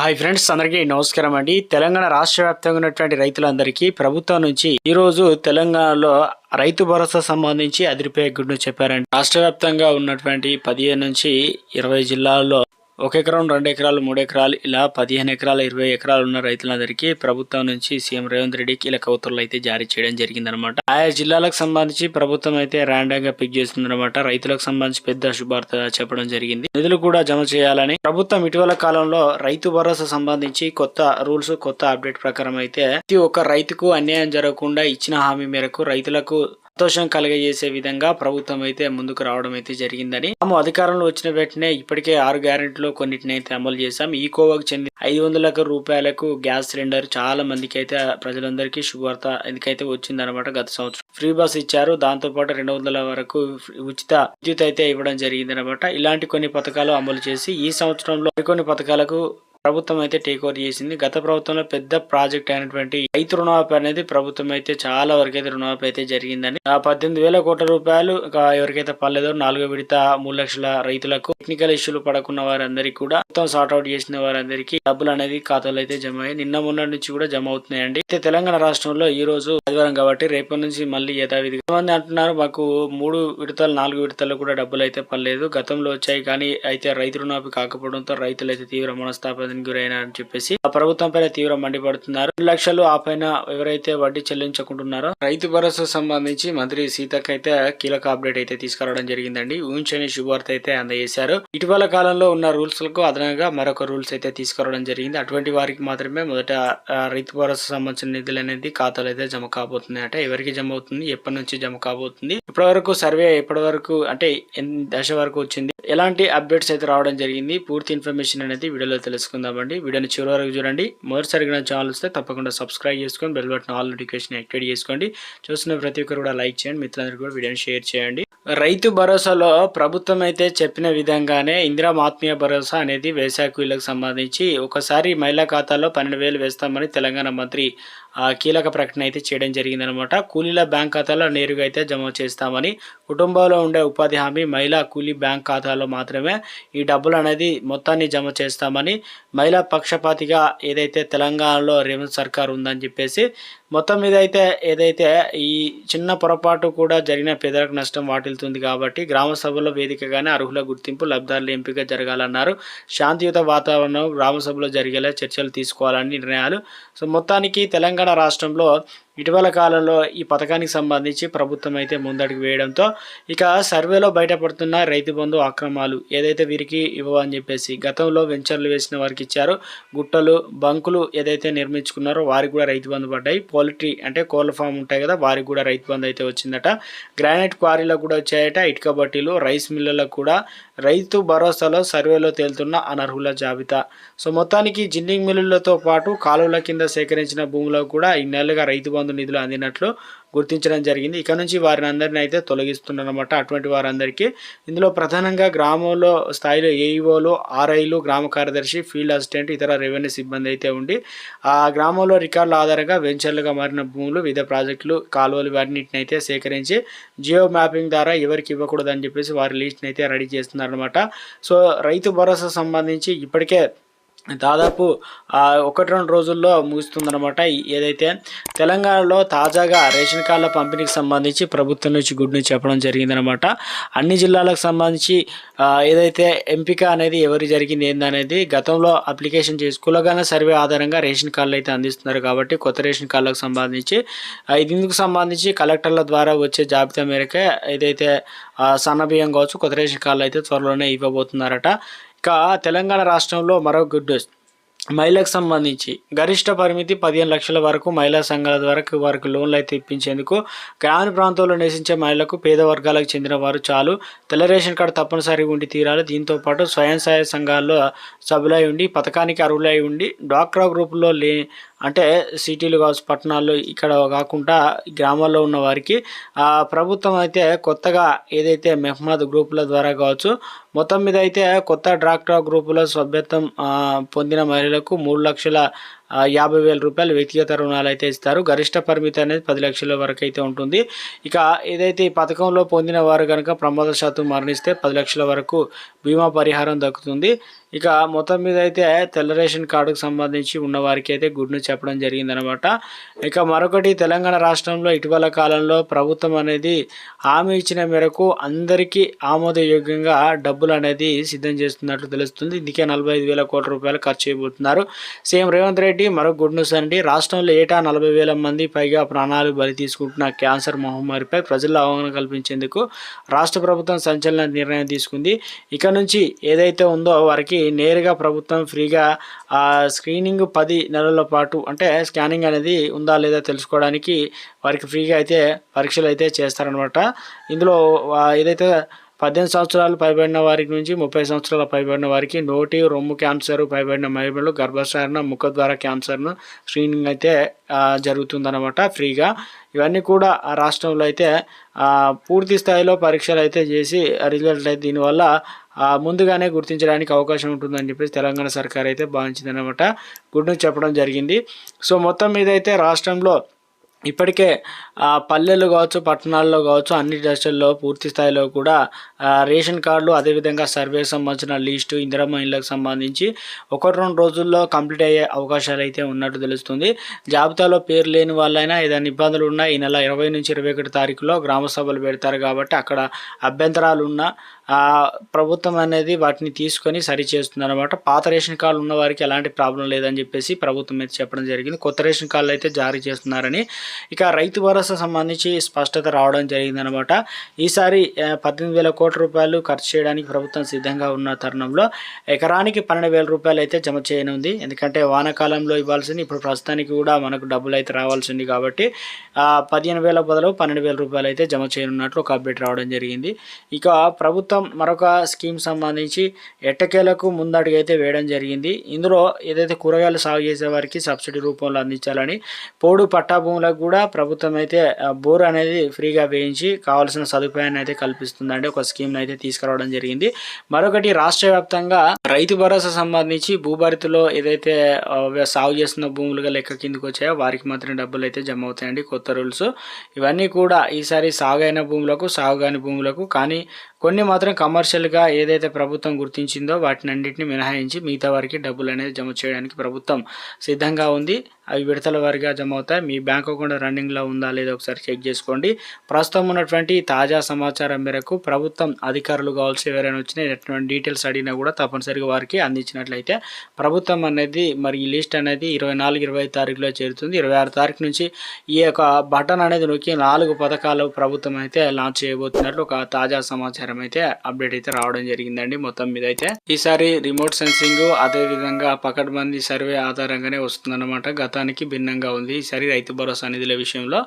Hi friends, అందరికీ నమస్కారం అండి. తెలంగాణ రాష్ట్ర వ్యాప్తంగా ఉన్నటువంటి రైతులందరికీ ప్రభుత్వం నుంచి ఈ రోజు తెలంగాణలో రైతు భరోసా సంబంధించి అదిరిపోయే గుడ్ న్యూస్ చెప్పారండి. రాష్ట్ర వ్యాప్తంగా ఉన్నటువంటి 15 నుంచి 20 జిల్లాల్లో 1 ఎకరం 2 ఎకరాలు 3 ఎకరాలు ఇలా 15 ఎకరాలు 20 ఎకరాలు ఉన్న రైతులందరికీ ప్రభుత్వం నుంచి సీఎం రేవంత్ రెడ్డి కీలక ఉత్తర్వులు అయితే జారీ చేయడం జరిగిందనమాట. ఆయా జిల్లాలకు సంబంధించి ప్రభుత్వం అయితే ర్యాండమ్ గా పిక్ చేస్తుందన్నమాట. రైతులకు సంబంధించి పెద్ద శుభార్త చెప్పడం జరిగింది. నిధులు కూడా జమ చేయాలని ప్రభుత్వం ఇటీవల కాలంలో రైతు భరోసా సంబంధించి కొత్త రూల్స్ కొత్త అప్డేట్ ప్రకారం అయితే ప్రతి ఒక్క రైతుకు అన్యాయం జరగకుండా ఇచ్చిన హామీ మేరకు రైతులకు సంతోషం కలిగజేసే విధంగా ప్రభుత్వం అయితే ముందుకు రావడం అయితే జరిగిందని, తాము అధికారంలో వచ్చిన వెంటనే ఇప్పటికే 6 గ్యారెంటీలో కొన్నిటిని అయితే అమలు చేశాం. ఈ కోవాకు చెంది 500 రూపాయలకు గ్యాస్ సిలిండర్ చాలా మందికి అయితే ప్రజలందరికీ శుభవార్త ఎందుకైతే వచ్చిందనమాట. గత సంవత్సరం ఫ్రీ బస్ ఇచ్చారు. దాంతో పాటు 200 వరకు ఉచిత విద్యుత్ అయితే ఇవ్వడం జరిగింది అనమాట. ఇలాంటి కొన్ని పథకాలు అమలు చేసి ఈ సంవత్సరంలో మరికొన్ని పథకాలకు ప్రభుత్వం అయితే టేక్ ఓవర్ చేసింది. గత ప్రభుత్వంలో పెద్ద ప్రాజెక్ట్ అయినటువంటి రైతు రుణమాఫీ అనేది ప్రభుత్వం అయితే చాలా వరకు అయితే రుణమాఫీ అయితే జరిగిందని, 18,000 కోట్ల రూపాయలు ఎవరికైతే పర్లేదో 4వ విడత 3 లక్షల రైతులకు టెక్నికల్ ఇష్యూలు పడకున్న వారందరికీ కూడా మొత్తం సార్ట్అవుట్ చేసిన వారందరికీ డబ్బులు అనేది ఖాతాలో అయితే జమ అయ్యి నిన్న మొన్న నుంచి కూడా జమ అవుతున్నాయండి. అయితే తెలంగాణ రాష్ట్రంలో ఈ రోజు ఆదివారం కాబట్టి రేపటి నుంచి మళ్ళీ యథావిధిగా మంది అంటున్నారు మాకు 3 విడతలు 4 విడతలు కూడా డబ్బులు అయితే పర్లేదు, గతంలో వచ్చాయి కానీ అయితే రైతు రుణమాఫీ కాకపోవడంతో రైతులు అయితే తీవ్ర మనస్తాపం గురైనారని చెప్పేసి ఆ ప్రభుత్వం పైన తీవ్ర మండిపడుతున్నారు. 2 లక్షలు ఆ పైన ఎవరైతే వడ్డీ చెల్లించకుంటున్నారో రైతు భరోసా సంబంధించి మంత్రి సీతక్ అయితే కీలక అప్డేట్ అయితే తీసుకురావడం జరిగిందండి. ఊహించని శుభవార్త అయితే అందజేశారు. ఇటీవల కాలంలో ఉన్న రూల్స్ లకు అదనంగా మరొక రూల్స్ అయితే తీసుకురావడం జరిగింది. అటువంటి వారికి మాత్రమే మొదట రైతు భరోసా సంబంధించిన నిధులు అనేది ఖాతాలు అయితే జమ కాబోతుంది. అంటే ఎవరికి జమ అవుతుంది, ఎప్పటి నుంచి జమ కాబోతుంది, ఇప్పటి వరకు సర్వే ఎప్పటి వరకు అంటే దశ వరకు వచ్చింది, ఎలాంటి అప్డేట్స్ అయితే రావడం జరిగింది, పూర్తి ఇన్ఫర్మేషన్ అనేది వీడియోలో తెలుసుకుందామండి. వీడియోని చివరి వరకు చూడండి. మొదటిసారిగా ఛానల్ వస్తే తప్పకుండా సబ్స్క్రైబ్ చేసుకొని bell button all notification activate చేసుకోండి. చూస్తున్న ప్రతి ఒక్కరు కూడా లైక్ చేయండి, మిత్రులందరూ కూడా వీడియోని షేర్ చేయండి. రైతు భరోసాలో ప్రభుత్వం అయితే చెప్పిన విధంగానే ఇందిరా ఆత్మీయ భరోసా అనేది వ్యవసాయ కూలీలకు సంబంధించి ఒకసారి మహిళా ఖాతాలో 12,000 వేస్తామని తెలంగాణ మంత్రి కీలక ప్రకటన అయితే చేయడం జరిగిందనమాట. కూలీల బ్యాంక్ ఖాతాలో నేరుగా అయితే జమ చేస్తామని, కుటుంబంలో ఉండే ఉపాధి హామీ మహిళా కూలీ బ్యాంక్ ఖాతాలో మాత్రమే ఈ డబ్బులు అనేది మొత్తాన్ని జమ చేస్తామని, మహిళా పక్షపాతిగా ఏదైతే తెలంగాణలో రేవంత్ సర్కార్ ఉందని చెప్పేసి మొత్తం మీద అయితే ఏదైతే ఈ చిన్న పొరపాటు కూడా జరిగిన పేదలకు నష్టం వాటిల్తుంది కాబట్టి గ్రామ సభలో వేదికగానే అర్హుల గుర్తింపు లబ్ధారుల ఎంపిక జరగాలన్నారు. శాంతియుత వాతావరణం గ్రామ సభలో జరిగేలా చర్చలు తీసుకోవాలని నిర్ణయాలు. సో మొత్తానికి తెలంగాణ రాష్ట్రంలో ఇటీవల కాలంలో ఈ పథకానికి సంబంధించి ప్రభుత్వం అయితే ముందడుగు వేయడంతో ఇక సర్వేలో బయటపడుతున్న రైతు బంధు అక్రమాలు ఏదైతే వీరికి ఇవ్వని చెప్పేసి గతంలో వెంచర్లు వేసిన వారికి ఇచ్చారు, గుట్టలు బంకులు ఏదైతే నిర్మించుకున్నారో వారికి కూడా రైతు బంధు పడ్డాయి, పౌల్ట్రీ అంటే కోళ్ళ ఫామ్ ఉంటాయి కదా వారికి కూడా రైతు బంధు అయితే వచ్చిందట, గ్రానైట్ క్వారీలకు కూడా వచ్చాయట, ఇటుక బట్టీలు రైస్ మిల్లులకు కూడా రైతు భరోసాలో సర్వేలో తేలుతున్న అనర్హుల జాబితా. సో మొత్తానికి జిన్నింగ్ మిల్లులతో పాటు కాలువల కింద సేకరించిన భూములకు కూడా ఇన్నేళ్లుగా రైతు బంధు నిధులు అందినట్లు గుర్తించడం జరిగింది. ఇక నుంచి వారిని అందరినీ అయితే తొలగిస్తున్నారన్నమాట. అటువంటి వారందరికీ ఇందులో ప్రధానంగా గ్రామంలో స్థాయిలో ఏఈఓలు, ఆర్ఐలు, గ్రామ కార్యదర్శి, ఫీల్డ్ అసిస్టెంట్, ఇతర రెవెన్యూ సిబ్బంది అయితే ఉండి ఆ గ్రామంలో రికార్డుల ఆధారంగా వెంచర్లుగా మారిన భూములు, వివిధ ప్రాజెక్టులు, కాలువలు వాటిని అయితే సేకరించి జియో మ్యాపింగ్ ద్వారా ఎవరికి ఇవ్వకూడదని చెప్పేసి వారి లిస్ట్ని అయితే రెడీ చేస్తున్నారన్నమాట. సో రైతు భరోసా సంబంధించి ఇప్పటికే దాదాపు 1-2 రోజుల్లో ముగుస్తుందన్నమాట. ఏదైతే తెలంగాణలో తాజాగా రేషన్ కార్డుల పంపిణీకి సంబంధించి ప్రభుత్వం నుంచి గుడ్ న్యూస్ చెప్పడం జరిగిందనమాట. అన్ని జిల్లాలకు సంబంధించి ఏదైతే ఎంపిక అనేది ఎవరు జరిగింది ఏందనేది గతంలో అప్లికేషన్ చేసి కులగణ సర్వే ఆధారంగా రేషన్ కార్డులు అయితే అందిస్తున్నారు కాబట్టి కొత్త రేషన్ కార్డులకు సంబంధించి ఇందుకు సంబంధించి కలెక్టర్ల ద్వారా వచ్చే జాబితా మేరకే ఏదైతే సన్నబియ్యం కావచ్చు కొత్త రేషన్ కార్డులు అయితే త్వరలోనే ఇవ్వబోతున్నారట. ఇక తెలంగాణ రాష్ట్రంలో మరో గుడ్ న్యూస్, మహిళలకు సంబంధించి గరిష్ట పరిమితి 15 లక్షల వరకు మహిళా సంఘాల ద్వారా వారికి లోన్లు అయితే ఇప్పించేందుకు గ్రామీణ ప్రాంతంలో నివసించే మహిళలకు పేద వర్గాలకు చెందిన వారు చాలు, తెల్ల రేషన్ కార్డు తప్పనిసరిగా ఉండి తీరాలి. దీంతో పాటు స్వయం సహాయ సంఘాల్లో సభ్యులై ఉండి పథకానికి అర్హులై ఉండి డ్వాక్రా గ్రూపుల్లో అంటే సిటీలు కావచ్చు పట్టణాల్లో ఇక్కడ కాకుండా గ్రామాల్లో ఉన్న వారికి ప్రభుత్వం అయితే కొత్తగా ఏదైతే మెహ్మద్ గ్రూపుల ద్వారా కావచ్చు మొత్తం మీద అయితే కొత్త డ్వాక్రా గ్రూపుల సభ్యత్వం పొందిన మహిళలకు 3 లక్షల 50,000 రూపాయలు వ్యక్తిగత రుణాలు అయితే ఇస్తారు. గరిష్ట పరిమితి అనేది 10 లక్షల వరకు అయితే ఉంటుంది. ఇక ఏదైతే ఈ పథకంలో పొందిన వారు కనుక ప్రమాదవశాత్తు మరణిస్తే 10 లక్షల వరకు బీమా పరిహారం దక్కుతుంది. ఇక మొత్తం మీద అయితే తెల్ల రేషన్ కార్డుకు సంబంధించి ఉన్న వారికి అయితే గుడ్ న్యూస్ చెప్పడం జరిగిందనమాట. ఇక మరొకటి, తెలంగాణ రాష్ట్రంలో ఇటీవల కాలంలో ప్రభుత్వం అనేది హామీ ఇచ్చిన మేరకు అందరికీ ఆమోదయోగ్యంగా డబ్బులు అనేది సిద్ధం చేస్తున్నట్లు తెలుస్తుంది. ఇందుకే 45,000 కోట్ల రూపాయలు ఖర్చు చేయబోతున్నారు. సీఎం రేవంత్ రెడ్డి మరో గుడ్ న్యూస్ అండి. రాష్ట్రంలో ఏటా 40,000 మంది పైగా ప్రాణాలు బలి తీసుకుంటున్న క్యాన్సర్ మహమ్మారిపై ప్రజల్లో అవగాహన కల్పించేందుకు రాష్ట్ర ప్రభుత్వం సంచలన నిర్ణయం తీసుకుంది. ఇక నుంచి ఏదైతే ఉందో వారికి నేరుగా ప్రభుత్వం ఫ్రీగా స్క్రీనింగ్ 10 నెలల పాటు అంటే స్కానింగ్ అనేది ఉందా లేదా తెలుసుకోవడానికి వారికి ఫ్రీగా అయితే పరీక్షలు అయితే చేస్తారనమాట. ఇందులో ఏదైతే 18 సంవత్సరాలు పైబడిన వారికి నుంచి 30 సంవత్సరాల పైబడిన వారికి నోటి రొమ్ము క్యాన్సర్, పైబడిన మహిళలు గర్భధారణ, ముఖద్వార క్యాన్సర్ను స్క్రీనింగ్ అయితే జరుగుతుందన్నమాట ఫ్రీగా. ఇవన్నీ కూడా ఆ రాష్ట్రంలో అయితే పూర్తి స్థాయిలో పరీక్షలు అయితే చేసి రిజల్ట్ అయితే దీనివల్ల ముందుగానే గుర్తించడానికి అవకాశం ఉంటుందని చెప్పేసి తెలంగాణ సర్కార్ అయితే భావించిందనమాట. గుడ్ న్యూస్ చెప్పడం జరిగింది. సో మొత్తం మీద అయితే రాష్ట్రంలో ఇప్పటికే పల్లెలు కావచ్చు, పట్టణాల్లో కావచ్చు, అన్ని దశల్లో పూర్తి స్థాయిలో కూడా రేషన్ కార్డులు, అదేవిధంగా సర్వేకి సంబంధించిన లిస్టు, ఇందిరమ్మ ఇళ్ళకు సంబంధించి 1-2 రోజుల్లో కంప్లీట్ అయ్యే అవకాశాలు అయితే ఉన్నట్టు తెలుస్తుంది. జాబితాలో పేరు లేని వాళ్ళైనా ఏదైనా ఇబ్బందులు ఉన్నా ఈ నెల 20 నుంచి 21 తారీఖులో గ్రామ సభలు పెడతారు కాబట్టి అక్కడ అభ్యంతరాలు ఉన్నా ప్రభుత్వం అనేది వాటిని తీసుకొని సరి చేస్తుంది అనమాట. పాత రేషన్ కార్డులు ఉన్న వారికి ఎలాంటి ప్రాబ్లం లేదని చెప్పేసి ప్రభుత్వం అయితే చెప్పడం జరిగింది. కొత్త రేషన్ కార్డులు అయితే జారీ చేస్తున్నారని. ఇక రైతు భరోసా సంబంధించి స్పష్టత రావడం జరిగిందనమాట. ఈసారి 18,000 కోట్ల రూపాయలు ఖర్చు చేయడానికి ప్రభుత్వం సిద్ధంగా ఉన్న తరుణంలో ఎకరానికి 12,000 రూపాయలు అయితే జమ చేయనుంది. ఎందుకంటే వానాకాలంలో ఇవ్వాల్సింది ఇప్పుడు ప్రస్తుతానికి కూడా మనకు డబ్బులు అయితే రావాల్సింది కాబట్టి 15,000 బదులు 12,000 రూపాయలు అయితే జమ చేయనున్నట్లు ఒక అప్డేట్ రావడం జరిగింది. ఇక ప్రభుత్వం మరొక స్కీమ్ సంబంధించి ఎట్టకేలకు ముందడుగు అయితే వేయడం జరిగింది. ఇందులో ఏదైతే కూరగాయలు సాగు చేసే వారికి సబ్సిడీ రూపంలో అందించాలని, పోడు పట్టా భూములకు కూడా ప్రభుత్వం అయితే బోర్ అనేది ఫ్రీగా వేయించి కావాల్సిన సదుపాయాన్ని అయితే కల్పిస్తుందండి. ఒక స్కీమ్ అయితే తీసుకురావడం జరిగింది. మరొకటి, రాష్ట్ర వ్యాప్తంగా రైతు భరోసా సంబంధించి భూభారతిలో ఏదైతే సాగు చేస్తున్న భూములుగా లెక్క కిందకు వచ్చాయో వారికి మాత్రం డబ్బులు అయితే జమ అవుతాయండి. కొత్త రూల్స్ ఇవన్నీ కూడా ఈసారి సాగైన భూములకు, సాగు కాని భూములకు, కానీ కొన్ని మాత్రం కమర్షియల్గా ఏదైతే ప్రభుత్వం గుర్తించిందో వాటిని అన్నింటినీ మినహాయించి మిగతా వారికి డబ్బులు అనేది జమ చేయడానికి ప్రభుత్వం సిద్ధంగా ఉంది. అవి విడతల వారిగా జమ అవుతాయి. మీ బ్యాంక్ అకౌంట్ రన్నింగ్లో ఉందా లేదా ఒకసారి చెక్ చేసుకోండి. ప్రస్తుతం ఉన్నటువంటి తాజా సమాచారం మేరకు ప్రభుత్వం అధికారులు కావాల్సి ఎవరైనా వచ్చినా ఎటువంటి డీటెయిల్స్ అడిగినా కూడా తప్పనిసరిగా వారికి అందించినట్లయితే ప్రభుత్వం అనేది మరి ఈ లిస్ట్ అనేది 24-25 తారీఖులో చేరుతుంది. 26 తారీఖు నుంచి ఈ యొక్క బటన్ అనేది నొక్కి 4 పథకాలు ప్రభుత్వం అయితే లాంచ్ చేయబోతున్నట్లు ఒక తాజా సమాచారం అయితే అప్డేట్ అయితే రావడం జరిగిందండి. మొత్తం మీద అయితే ఈసారి రిమోట్ సెన్సింగ్, అదే విధంగా పకడ్బందీ సర్వే ఆధారంగానే వస్తుందన్నమాట. గతానికి భిన్నంగా ఉంది ఈసారి రైతు భరోసా నిధుల విషయంలో.